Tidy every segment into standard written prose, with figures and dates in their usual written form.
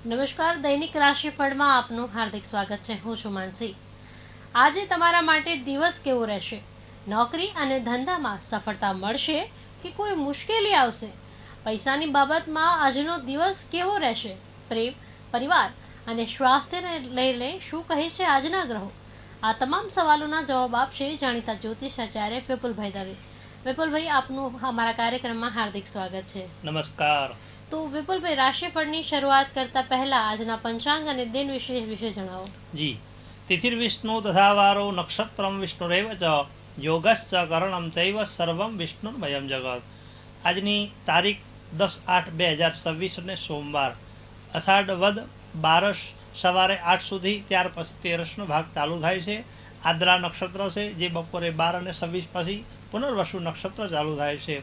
નમસ્કાર, દૈનિક રાશિફળમાં આપનું હાર્દિક સ્વાગત છે. હું છું માનસી. આજે તમારા માટે દિવસ કેવો રહેશે? નોકરી અને ધંધામાં સફળતા મળશે કે કોઈ મુશ્કેલી આવશે? પૈસાની બાબતમાં આજનો દિવસ કેવો રહેશે? પ્રેમ, પરિવાર અને સ્વાસ્થ્યને લઈને શું કહે છે આજના ગ્રહો? આ તમામ સવાલોના જવાબ આપશે જાણીતા જ્યોતિષાચાર્ય વિપુલભાઈ દવે. વિપુલભાઈ, આપનું અમારા કાર્યક્રમમાં હાર્દિક સ્વાગત છે. નમસ્કાર. તો વિપુલભાઈ, રાશિફળની શરૂઆત કરતા પહેલા આજના પંચાંગ અને દિન વિશે જણાવો. જી, તિથિર્વિષ્ણુ તથા વારો નક્ષત્રમ વિષ્ણુરેવ ચ યોગશ્ચ કરણમ ચૈવ સર્વમ વિષ્ણુર્મયમ જગત. આજની તારીખ 10/8/2026 અને સોમવાર, અષાઢ વદ 12 સવારે 8 સુધી, ત્યાર પછી 13નો ભાગ ચાલુ થાય છે. આદ્રા નક્ષત્ર છે જે બપોરે 12:26 પછી પુનર્વસુ નક્ષત્ર ચાલુ થાય છે.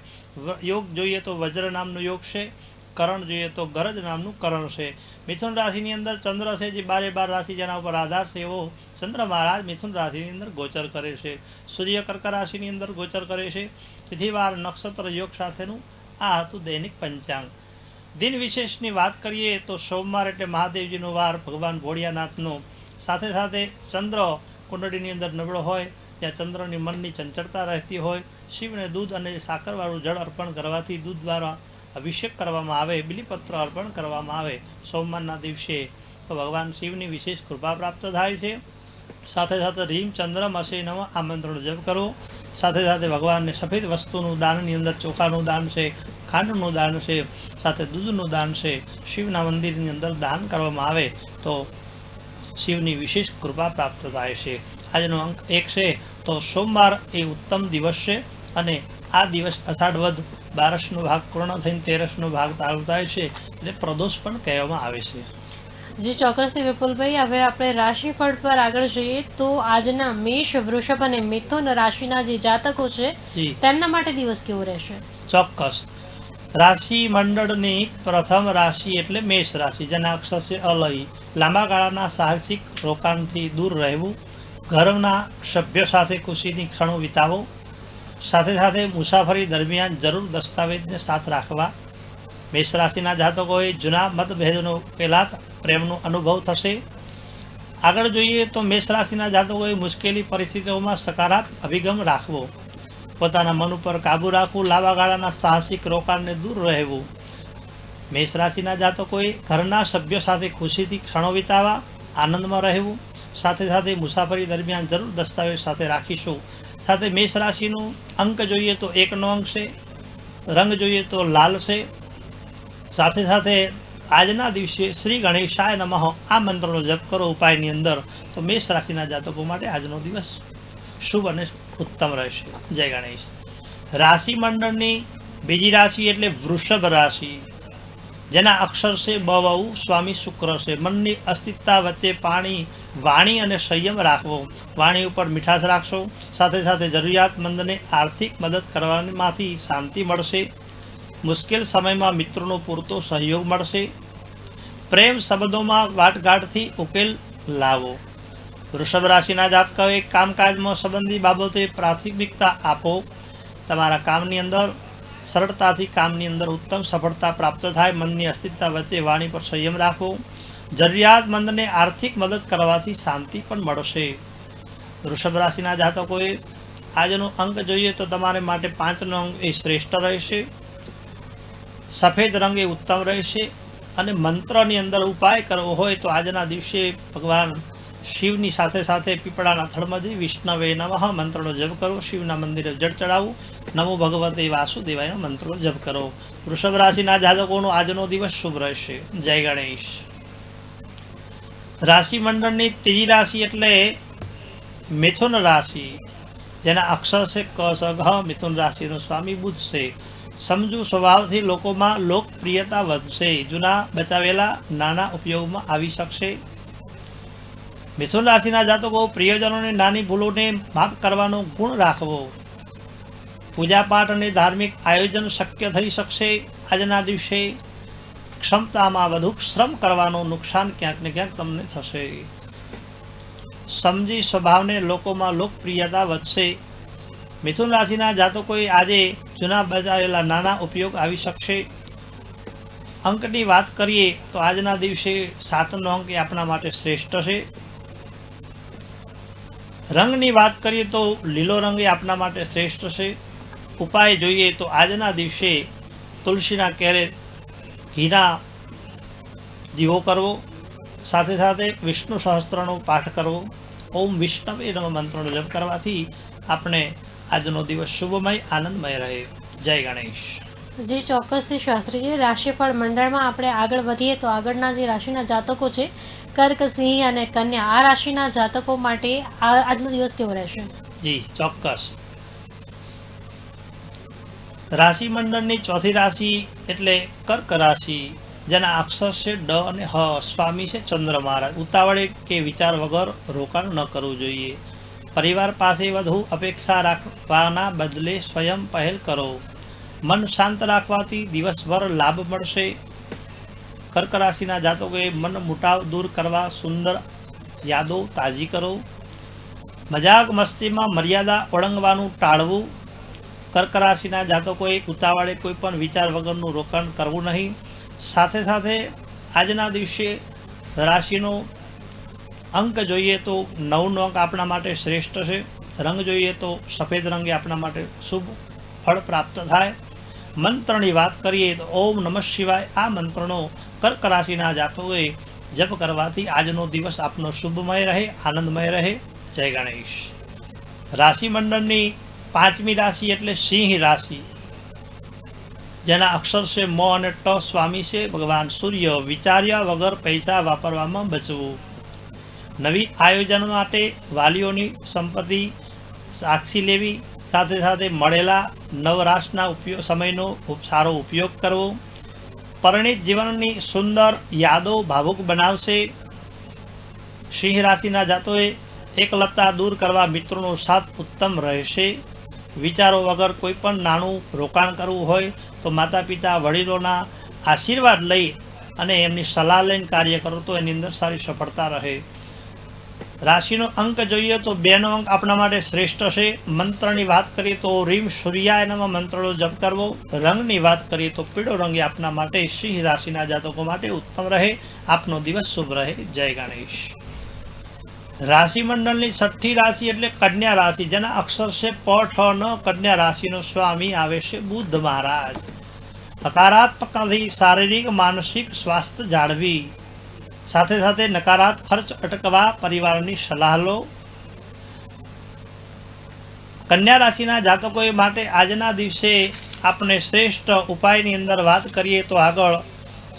યોગ જોઈએ તો વજ્ર નામનો યોગ છે. કરણ જોઈએ તો ગરજ નામનું કરણ છે. મિથુન રાશિની અંદર ચંદ્ર છે જે 12 રાશિ જેના ઉપર આધાર છે એવો ચંદ્ર મહારાજ મિથુન રાશિની અંદર ગોચર કરે છે. સૂર્ય કર્ક રાશિની અંદર ગોચર કરે છે. તિથિવાર નક્ષત્ર યોગ સાથેનું આ હતું દૈનિક પંચાંગ. દિન વિશેષની વાત કરીએ તો સોમવાર એટલે મહાદેવજીનો વાર, ભગવાન ભોળિયાનાથનો. સાથે સાથે ચંદ્ર કુંડળીની અંદર નબળો હોય, ત્યાં ચંદ્રની મનની ચંચળતા રહેતી હોય, શિવને દૂધ અને સાકરવાળું જળ અર્પણ કરવાથી દૂધ દ્વારા અભિષેક કરવામાં આવે, બિલીપત્ર અર્પણ કરવામાં આવે સોમવારના દિવસે, તો ભગવાન શિવની વિશેષ કૃપા પ્રાપ્ત થાય છે. સાથે સાથે રીમ ચંદ્રમ હશે નમ આમંત્રણ જપ કરો. સાથે સાથે ભગવાનને સફેદ વસ્તુનું દાનની અંદર ચોખાનું દાન છે, ખાંડનું દાન છે, સાથે દૂધનું દાન છે, શિવના મંદિરની અંદર દાન કરવામાં આવે તો શિવની વિશેષ કૃપા પ્રાપ્ત થાય છે. આજનો અંક 1 છે. તો સોમવાર એ ઉત્તમ દિવસ છે અને આ દિવસ અષાઢ વદ 12નો ભાગ પૂર્ણ થઈને 13નો ભાગ ચાલુ થાય છે એટલે પ્રદોષ પણ કહેવામાં આવે છે. જી ચોક્કસથી વિપુલભાઈ, હવે આપણે રાશિફળ પર આગળ જઈએ તો આજના મેષ, વૃષભ અને મિથુન રાશિના જે જાતકો છે તેમના માટે દિવસ કેવો રહેશે? ચોક્કસ. રાશિ મંડળની પ્રથમ રાશિ એટલે મેષ રાશિ, જેના અક્ષર છે અલય. લાંબા ગાળાના સાહસિક રોકાણથી દૂર રહેવું, ઘરના સભ્યો સાથે ખુશીની ક્ષણો વિતાવો, સાથે સાથે મુસાફરી દરમિયાન જરૂર દસ્તાવેજને સાથ રાખવા. મેષ રાશિના જાતકોએ જૂના મતભેદનો ઉકેલાતા પ્રેમનો અનુભવ થશે. આગળ જોઈએ તો મેષ રાશિના જાતકોએ મુશ્કેલી પરિસ્થિતિઓમાં સકારાત્મક અભિગમ રાખવો, પોતાના મન ઉપર કાબૂ રાખવું, લાંબા ગાળાના સાહસિક રોકાણને દૂર રહેવું. મેષ રાશિના જાતકોએ ઘરના સભ્યો સાથે ખુશીથી ક્ષણો વિતાવવા, આનંદમાં રહેવું, સાથે સાથે મુસાફરી દરમિયાન જરૂર દસ્તાવેજ સાથે રાખીશું. સાથે મેષ રાશિનું અંક જોઈએ તો 1નો અંક છે, રંગ જોઈએ તો લાલ છે. સાથે સાથે આજના દિવસે શ્રી ગણેશાય નમઃ આ મંત્રનો જપ કરો ઉપાયની અંદર, તો મેષ રાશિના જાતકો માટે આજનો દિવસ શુભ અને ઉત્તમ રહેશે. જય ગણેશ. રાશિ મંડળની બીજી રાશિ એટલે વૃષભ રાશિ, જેના અક્ષર છે બવઉ, સ્વામી શુક્ર છે. મનની અસ્થિરતા વચ્ચે વાણી અને સંયમ રાખવો, વાણી ઉપર મીઠાશ રાખશો. સાથે સાથે જરૂરિયાતમંદને આર્થિક મદદ કરવામાંથી શાંતિ મળશે. મુશ્કેલ સમયમાં મિત્રોનો પૂરતો સહયોગ મળશે. પ્રેમ સંબંધોમાં વાટઘાટથી ઉકેલ લાવો. વૃષભ રાશિના જાતકોએ કામકાજમાં સંબંધી બાબતે પ્રાથમિકતા આપો. તમારા કામની અંદર સરળતાથી કામની અંદર ઉત્તમ સફળતા પ્રાપ્ત થાય. મનની અસ્થિરતા વચ્ચે વાણી પર સંયમ રાખવો. જરૂરિયાતમંદને આર્થિક મદદ કરવાથી શાંતિ પણ મળશે. વૃષભ રાશિના જાતકોએ આજનો અંક જોઈએ તો તમારે માટે 5નો અંક એ શ્રેષ્ઠ રહેશે. સફેદ રંગ એ ઉત્તમ રહેશે અને મંત્રની અંદર ઉપાય કરવો હોય તો આજના દિવસે ભગવાન શિવની સાથે સાથે પીપળાના થડમાં જઈ વિષ્ણવે નમઃ મંત્રનો જપ કરો, શિવના મંદિરે જળ ચડાવવું, નમો ભગવતે વાસુદેવાયનો મંત્રનો જપ કરો. વૃષભ રાશિના જાતકોનો આજનો દિવસ શુભ રહેશે. જય ગણેશ. રાશિ મંડળની ત્રીજી રાશિ એટલે મિથુન રાશિ, જેના અક્ષર છે ક સ ઘ. મિથુન રાશિનો સ્વામી બુધ છે. સમજુ સ્વભાવથી લોકોમાં લોકપ્રિયતા વધશે. જૂના બચાવેલા નાના ઉપયોગમાં આવી શકશે. મિથુન રાશિના જાતકો પ્રિયજનોને નાની ભૂલોને માફ કરવાનો ગુણ રાખવો. પૂજાપાઠ અને ધાર્મિક આયોજન શક્ય થઈ શકશે. આજના દિવસે ક્ષમતામાં વધુ શ્રમ કરવાનું નુકસાન ક્યાંક ને ક્યાંક તમને થશે. સમજી સ્વભાવને લોકોમાં લોકપ્રિયતા વધશે. મિથુન રાશિના જાતકોએ આજે જૂના બચાવેલા નાના ઉપયોગ આવી શકશે. અંકની વાત કરીએ તો આજના દિવસે 7નો અંક એ આપણા માટે શ્રેષ્ઠ છે. રંગની વાત કરીએ તો લીલો રંગ એ આપણા માટે શ્રેષ્ઠ છે. ઉપાય જોઈએ તો આજના દિવસે તુલસીના ક્યારે ઘીના દીવો કરવો, સાથે સાથે વિષ્ણુ સહસ્ત્રનો પાઠ કરવો, ઓમ વિષ્ણવે નમઃ મંત્રનો જપ કરવાથી આપણે આજનો દિવસ શુભમય આનંદમય રહે. જય ગણેશ. જે ચોક્કસથી શાસ્ત્રીજી રાશિફળ મંડળમાં આપણે આગળ વધીએ તો આગળના જે રાશિના જાતકો છે કર્ક, સિંહ અને કન્યા, આ રાશિના જાતકો માટે આજનો દિવસ કેવો રહેશે? જી ચોક્કસ. રાશિ મંડળની ચોથી રાશિ એટલે કર્ક રાશિ, જેના અક્ષર છે ડ અને હ. સ્વામી છે ચંદ્ર મહારાજ. ઉતાવળે કે વિચાર વગર રોકાણ ન કરવું જોઈએ. પરિવાર પાસે વધુ અપેક્ષા રાખવાના બદલે સ્વયં પહેલ કરો. મન શાંત રાખવાથી દિવસભર લાભ મળશે. કર્ક રાશિના જાતકોએ મન મુટાવ દૂર કરવા સુંદર યાદો તાજી કરો. મજાક મસ્તીમાં મર્યાદા ઓળંગવાનું ટાળવું. કર્ક રાશિના જાતકોએ ઉતાવળે કોઈ પણ વિચાર વગરનું રોકાણ કરવું નહીં. સાથે સાથે આજના દિવસે રાશિનો અંક જોઈએ તો 9નો અંક આપણા માટે શ્રેષ્ઠ છે. રંગ જોઈએ તો સફેદ રંગ એ આપણા માટે શુભ ફળ પ્રાપ્ત થાય. મંત્રની વાત કરીએ તો ઓમ નમઃ શિવાય આ મંત્રનો કર્ક રાશિના જાતકોએ જપ કરવાથી આજનો દિવસ આપનો શુભમય રહે, આનંદમય રહે. જય ગણેશ. રાશિ મંડળની 5મી રાશિ એટલે સિંહ રાશિ, જેના અક્ષર છે મ અને ટ. સ્વામી છે ભગવાન સૂર્ય. વિચાર્યા વગર પૈસા વાપરવામાં બચવું. નવી આયોજન માટે વાલીઓની સંપત્તિ સાક્ષી લેવી. સાથે સાથે મળેલા નવરાશના સમયનો સારો ઉપયોગ કરવો. પરિણીત જીવનની સુંદર યાદો ભાવુક બનાવશે. સિંહ રાશિના જાતોએ એકલતા દૂર કરવા મિત્રોનો સાથ ઉત્તમ રહેશે. વિચારો વગર કોઈ પણ નાનું રોકાણ કરવું હોય તો માતા પિતા વડીલોના આશીર્વાદ લઈ અને એમની સલાહ લઈને કાર્ય કરો તો એની અંદર સારી સફળતા રહે. રાશિનો અંક જોઈએ તો 2નો અંક આપણા માટે શ્રેષ્ઠ છે. મંત્રની વાત કરીએ તો રીમ સૂર્યાય નમઃ મંત્રનો જપ કરવો. રંગની વાત કરીએ તો પીળો રંગ આપણા માટે સિંહ રાશિના જાતકો માટે ઉત્તમ રહે. આપનો દિવસ શુભ રહે. જય ગણેશ. રાશિ મંડળની 6ઠી રાશિ એટલે કન્યા રાશિ, જેના અક્ષર છે પ, ઠ, ન. કન્યા રાશિનો સ્વામી આવે છે બુદ્ધ મહારાજ. હકારાત્મકતાથી શારીરિક માનસિક સ્વાસ્થ્ય જાળવી. સાથે સાથે નકારાત્મક ખર્ચ અટકવા પરિવારની સલાહ લો. કન્યા રાશિના જાતકોએ માટે આજના દિવસે આપણે શ્રેષ્ઠ ઉપાયની અંદર વાત કરીએ તો આગળ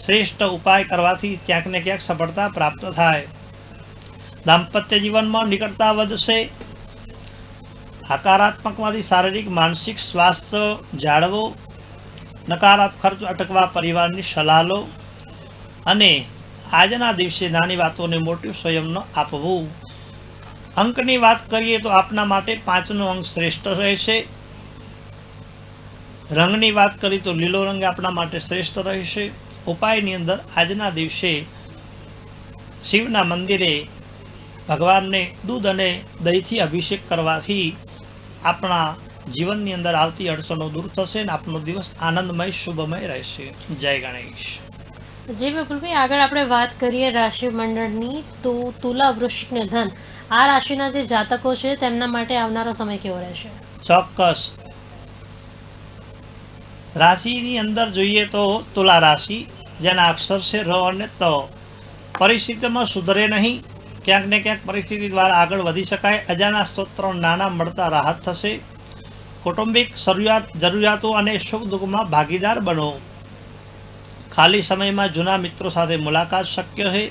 શ્રેષ્ઠ ઉપાય કરવાથી ક્યાંક ને ક્યાંક સફળતા પ્રાપ્ત થાય. દાંપત્ય જીવનમાં નિકટતા વધશે. હકારાત્મકમાંથી શારીરિક માનસિક સ્વાસ્થ્ય જાળવો. નકારાત્મક ખર્ચ અટકવા પરિવારની સલાહ લો. અને આજના દિવસે નાની વાતોને મોટી સંયમ ન આપવું. અંકની વાત કરીએ તો આપના માટે 5નો અંક શ્રેષ્ઠ રહેશે. રંગની વાત કરીએ તો લીલો રંગ આપણા માટે શ્રેષ્ઠ રહેશે. ઉપાયની અંદર આજના દિવસે શિવના મંદિરે ભગવાનને દૂધ અને દહીંથી અભિષેક કરવાથી આપણા જીવનની અંદર આવતી અડચણો દૂર થશે અને આપનો દિવસ આનંદમય શુભમય રહેશે. જય ગણેશ. જી વિપુલભાઈ, આગળ આપણે વાત કરીએ રાશિ મંડળની તો તુલા, વૃશ્ચિક ને ધન, આ રાશિના જે જાતકો છે તેમના માટે આવનારો સમય કેવો રહેશે? ચોક્કસ. રાશિની અંદર જોઈએ તો તુલા રાશિ, જેના અક્ષર છે ર અને ત. પરિસ્થિતિમાં સુધરે નહીં. ક્યાંક ને ક્યાંક પરિસ્થિતિ દ્વારા આગળ વધી શકાય. અજાના સ્તોત્ર નાના મળતા રાહત થશે. કૌટુંબિક જરૂરિયાતો અને સુખ દુઃખમાં ભાગીદાર બનો. ખાલી સમયમાં જૂના મિત્રો સાથે મુલાકાત શક્ય છે.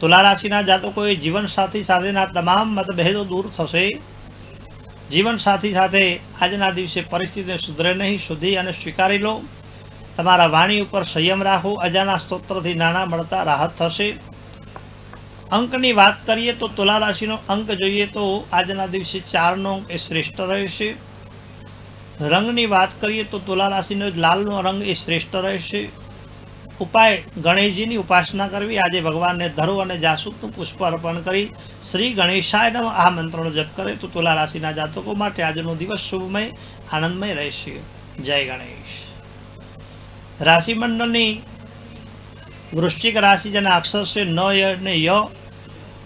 તુલા રાશિના જાતકોએ જીવનસાથી સાથેના તમામ મતભેદો દૂર થશે. જીવનસાથી સાથે આજના દિવસે પરિસ્થિતિને સુધરે નહીં, સુધી અને સ્વીકારી લો. તમારા વાણી ઉપર સંયમ રાખો. અજાના સ્તોત્રથી નાના મળતા રાહત થશે. અંકની વાત કરીએ તો તુલા રાશિનો અંક જોઈએ તો આજના દિવસે 4નો અંક એ શ્રેષ્ઠ રહેશે. રંગની વાત કરીએ તો તુલા રાશિનો લાલનો રંગ એ શ્રેષ્ઠ રહેશે. ઉપાય ગણેશજીની ઉપાસના કરવી. આજે ભગવાનને ધરો અને જાસૂદનું પુષ્પ અર્પણ કરી શ્રી ગણેશાય નમઃ આ મંત્રનો જપ કરે તો તુલા રાશિના જાતકો માટે આજનો દિવસ શુભમય આનંદમય રહેશે. જય ગણેશ. રાશિ મંડળની વૃશ્ચિક રાશિ જેના અક્ષર છે ન ય અને ય,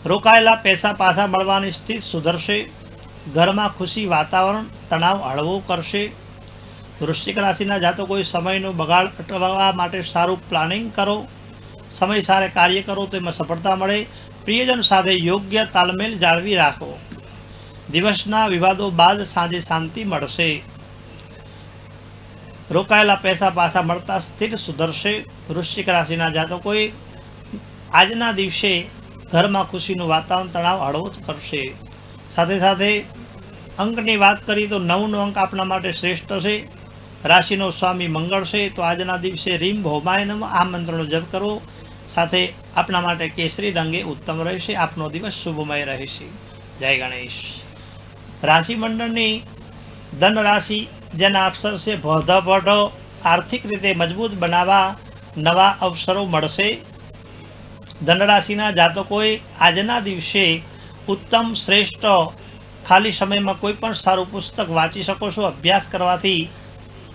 રોકાયેલા પૈસા પાછા મળવાની સ્થિતિ સુધરશે. ઘરમાં ખુશી વાતાવરણ તણાવ હળવો કરશે. વૃશ્ચિક રાશિના જાતકોએ સમયનો બગાડ અટકાવવા માટે સારું પ્લાનિંગ કરો. સમયસર કાર્ય કરો તો એમાં સફળતા મળે. પ્રિયજન સાથે યોગ્ય તાલમેલ જાળવી રાખો. દિવસના વિવાદો બાદ સાંજે શાંતિ મળશે. રોકાયેલા પૈસા પાછા મળતા સ્થિર સુધરશે. વૃશ્ચિક રાશિના જાતકોએ આજના દિવસે ઘરમાં ખુશીનું વાતાવરણ તણાવ હળવો કરશે. સાથે સાથે અંકની વાત કરીએ તો 9નો અંક આપણા માટે શ્રેષ્ઠ છે. રાશિનો સ્વામી મંગળ છે, તો આજના દિવસે રીમ ભૌમાય નમઃ આ મંત્રનો જપ કરો. સાથે આપણા માટે કેસરી રંગે ઉત્તમ રહેશે. આપનો દિવસ શુભમય રહેશે. જય ગણેશ. રાશિ મંડળની ધન રાશિ જેના અક્ષર છે ભધ ભઢ, આર્થિક રીતે મજબૂત બનાવવા નવા અવસરો મળશે. ધનરાશિના જાતકોએ આજના દિવસે ઉત્તમ શ્રેષ્ઠ ખાલી સમયમાં કોઈ પણ સારું પુસ્તક વાંચી શકો છો. અભ્યાસ કરવાથી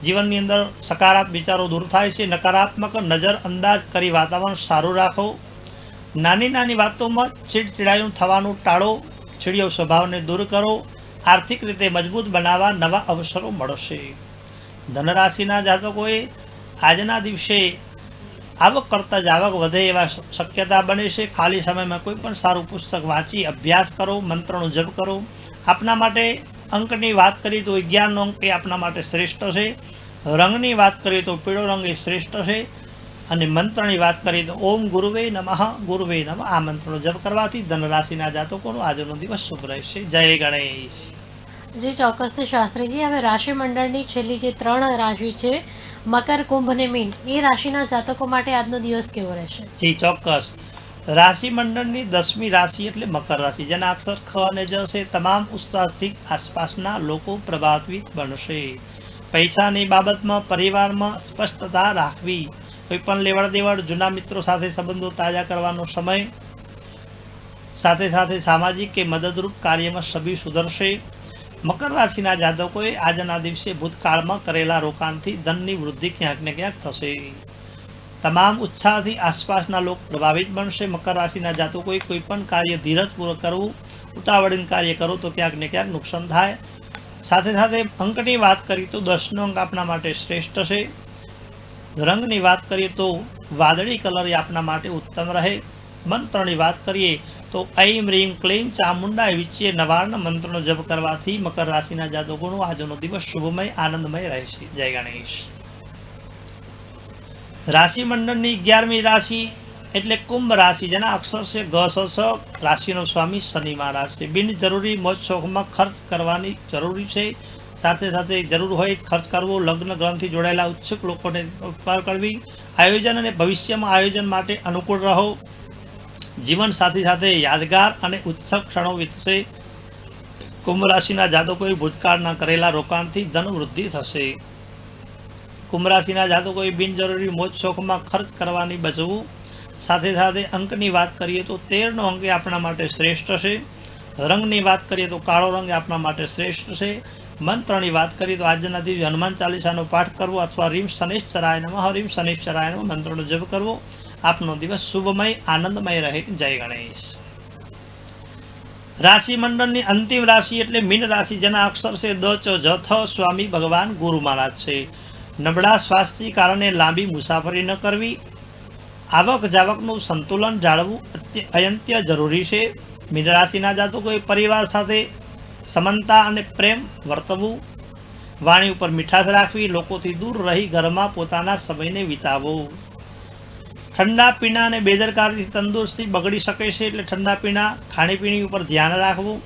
જીવનની અંદર સકારાત્મક વિચારો દૂર થાય છે. નકારાત્મક નજર અંદાજ કરી વાતાવરણ સારું રાખો. નાની નાની વાતોમાં ચીડચીડાયું થવાનું ટાળો. ચીડિયો સ્વભાવને દૂર કરો. આર્થિક રીતે મજબૂત બનાવવા નવા અવસરો મળશે. ધનરાશિના જાતકોએ આજના દિવસે આવક કરતાં જ આવક વધે એવા શક્યતા બને છે. ખાલી સમયમાં કોઈ પણ સારું પુસ્તક વાંચી અભ્યાસ કરો. મંત્રનો જપ કરો. આપના માટે અંકની વાત કરીએ તો 11નો અંક એ આપના માટે શ્રેષ્ઠ છે. રંગની વાત કરીએ તો પીળો રંગ એ શ્રેષ્ઠ છે. અને મંત્રની વાત કરીએ તો ઓમ ગુરુવે નમઃ આ મંત્રનો જપ કરવાથી ધનરાશિના જાતકોનો આજનો દિવસ શુભ રહેશે. જય ગણેશ. જી ચોક્કસથી શાસ્ત્રીજી, હવે રાશિ મંડળની છેલ્લી જે 3 રાશિ છે મકર, કુંભ અને મીન, એ રાશિના જાતકો માટે આજનો દિવસ કેવો રહેશે? જી ચોક્કસ. રાશિ મંડળની 10મી રાશિ એટલે મકર રાશિ જેના અક્ષર ખ અને જ છે. તમામ ઉત્સાહથી આસપાસના લોકો પ્રભાવિત બનશે. પૈસાની બાબતમાં પરિવારમાં સ્પષ્ટતા રાખવી. કોઈ પણ લેવડ દેવડ, જૂના મિત્રો સાથે સંબંધો તાજા કરવાનો સમય. સાથે સાથે સામાજિક કે મદદરૂપ કાર્યમાં સભી સુધરશે. મકર રાશિના જાતકોએ આજના દિવસે ભૂતકાળમાં કરેલા રોકાણથી ધનની વૃદ્ધિ ક્યાંક ને ક્યાંક થશે. તમામ ઉત્સાહથી આસપાસના લોકો પ્રભાવિત બનશે. મકર રાશિના જાતકોએ કોઈ પણ કાર્ય ધીરજપૂર્વક કરવું. ઉતાવળીને કાર્ય કરો તો ક્યાંક ને ક્યાંક નુકસાન થાય. સાથે સાથે અંકની વાત કરીએ તો 10નો અંક આપણા માટે શ્રેષ્ઠ છે. રંગની વાત કરીએ તો વાદળી કલર એ આપણા માટે ઉત્તમ રહે. મંત્રની વાત કરીએ તો ઐમ રીમ ક્લીમ ચામુંડા વિચ્ચે નવાર્ણ મંત્રનો જપ કરવાથી મકર રાશિના જાતકોનો આજનો દિવસ શુભમય આનંદમય રહેશે. જય ગણેશ. રાશિ મંડળની 11મી રાશિ એટલે કુંભ રાશિ જેના અક્ષર છે ગ સ સ. રાશિનો સ્વામી શનિ મહારાજ છે. બિનજરૂરી મોજ શોખમાં ખર્ચ કરવાની જરૂરી છે. સાથે સાથે જરૂર હોય ખર્ચ કરવો. લગ્ન ગ્રંથથી જોડાયેલા ઉત્સુક લોકોને ઉપકાર કરવી. આયોજન અને ભવિષ્યમાં આયોજન માટે અનુકૂળ રહો. જીવન સાથી સાથે યાદગાર અને ઉત્સવ ક્ષણો વીતશે. કુંભ રાશિના જાતકોએ ભૂતકાળના કરેલા રોકાણથી ધન વૃદ્ધિ થશે. કુંભ રાશિના જાતકોએ બિનજરૂરી મોજ શોખમાં ખર્ચ કરવાની બચવું. સાથે સાથે અંકની વાત કરીએ તો 13નો અંક એ આપણા માટે શ્રેષ્ઠ છે. રંગની વાત કરીએ તો કાળો રંગ આપણા માટે શ્રેષ્ઠ છે. મંત્રની વાત કરીએ તો આજના દિવસે હનુમાન ચાલીસાનો પાઠ કરવો અથવા રીમ શનિશ્ચરાય નમઃ મંત્રનો જપ કરવો. આપનો દિવસ શુભમય આનંદમય રહે. જય ગણેશ. રાશિ મંડળની અંતિમ રાશિ એટલે મીન રાશિ જેના અક્ષર છે દ ચ જ થ. સ્વામી ભગવાન ગુરુ મહારાજ છે. નબળા સ્વાસ્થ્ય કારણે લાંબી મુસાફરી ન કરવી. આવક જાવકનું સંતુલન જાળવવું અત્યંત જરૂરી છે. મીન રાશિના જાતકોએ પરિવાર સાથે સમાનતા અને પ્રેમ વર્તવું. વાણી ઉપર મીઠાશ રાખવી. લોકોથી દૂર રહી ઘરમાં પોતાના સમયને વિતાવવો. ઠંડા પીણા અને બેદરકારીથી તંદુરસ્તી બગડી શકે છે, એટલે ઠંડા પીણા ખાણીપીણી ઉપર ધ્યાન રાખવું.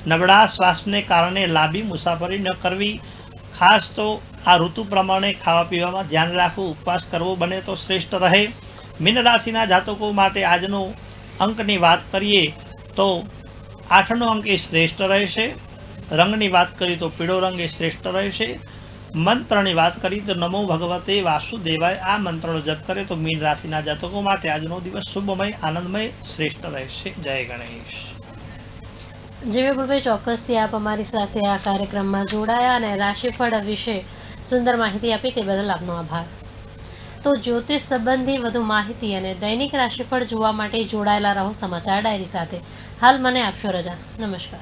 નબળા શ્વાસને કારણે લાંબી મુસાફરી ન કરવી. ખાસ તો આ ઋતુ પ્રમાણે ખાવા પીવામાં ધ્યાન રાખવું. ઉપવાસ કરવો બને તો શ્રેષ્ઠ રહે. મીન રાશિના જાતકો માટે આજનો અંકની વાત કરીએ તો 8નો અંક એ શ્રેષ્ઠ રહેશે. રંગની વાત કરીએ તો પીળો રંગ એ શ્રેષ્ઠ રહેશે. મંત્રની વાત કરીએ તો નમો ભગવતે વાસુદેવાય આ મંત્રનો જપ કરે તો મીન રાશિના જાતકો માટે આજનો દિવસ શુભમય આનંદમય શ્રેષ્ઠ રહેશે. જય ગણેશ. જી વિપુલભાઈ, ચોક્કસથી આપ અમારી સાથે આ કાર્યક્રમમાં જોડાયા અને રાશિફળ વિશે સુંદર માહિતી આપી તે બદલ આપનો આભાર. તો જ્યોતિષ સંબંધી વધુ માહિતી અને દૈનિક રાશિફળ જોવા માટે જોડાયેલા રહો સમાચાર ડાયરી સાથે. હાલ મને આપશો રજા. નમસ્કાર.